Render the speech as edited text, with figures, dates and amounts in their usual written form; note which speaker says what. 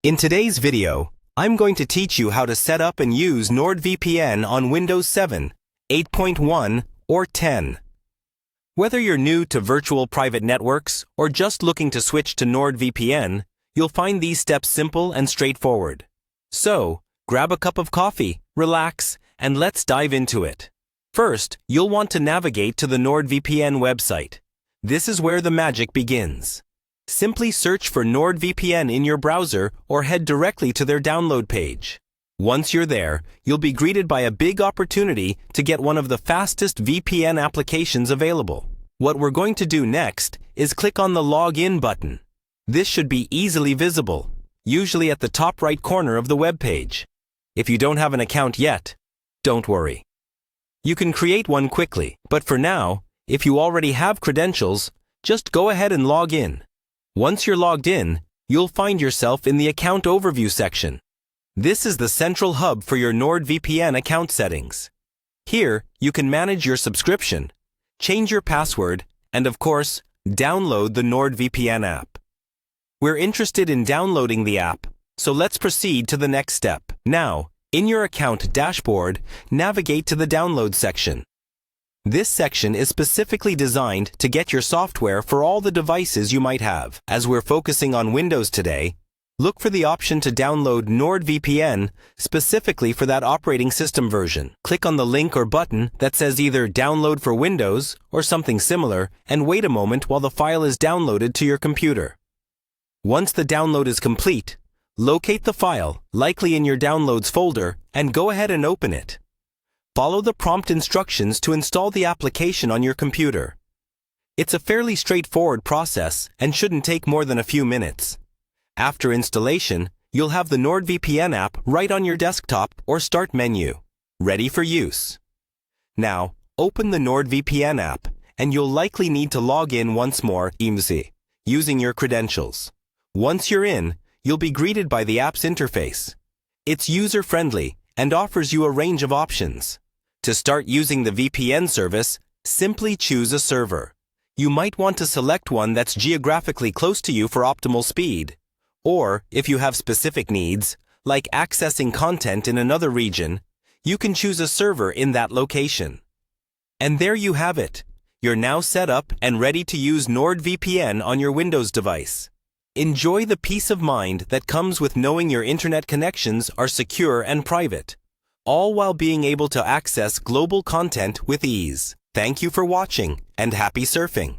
Speaker 1: In today's video, I'm going to teach you how to set up and use Nordvpn on Windows 7, 8.1, or 10. Whether you're new to virtual private networks or just looking to switch to Nordvpn, you'll find these steps simple and straightforward. So, grab a cup of coffee, relax, and let's dive into it. First, you'll want to navigate to the Nordvpn website. This is where the magic begins. Simply search for Nordvpn in your browser or head directly to their download page. Once you're there, you'll be greeted by a big opportunity to get one of the fastest VPN applications available. What we're going to do next is click on the Login button. This should be easily visible, usually at the top right corner of the web page. If you don't have an account yet, don't worry. You can create one quickly, but for now, if you already have credentials, just go ahead and log in. Once you're logged in, you'll find yourself in the Account Overview section. This is the central hub for your Nordvpn account settings. Here, you can manage your subscription, change your password, and of course, download the Nordvpn app. We're interested in downloading the app, so let's proceed to the next step. Now, in your account dashboard, navigate to the Download section. This section is specifically designed to get your software for all the devices you might have. As we're focusing on Windows today, look for the option to download Nordvpn specifically for that operating system version. Click on the link or button that says either Download for Windows or something similar and wait a moment while the file is downloaded to your computer. Once the download is complete, locate the file, likely in your Downloads folder, and go ahead and open it. Follow the prompt instructions to install the application on your computer. It's a fairly straightforward process and shouldn't take more than a few minutes. After installation, you'll have the Nordvpn app right on your desktop or Start menu, ready for use. Now, open the Nordvpn app, and you'll likely need to log in once more using your credentials. Once you're in, you'll be greeted by the app's interface. It's user-friendly and offers you a range of options. To start using the VPN service, simply choose a server. You might want to select one that's geographically close to you for optimal speed. Or, if you have specific needs, like accessing content in another region, you can choose a server in that location. And there you have it. You're now set up and ready to use Nordvpn on your Windows device. Enjoy the peace of mind that comes with knowing your internet connections are secure and private, all while being able to access global content with ease. Thank you for watching, and happy surfing!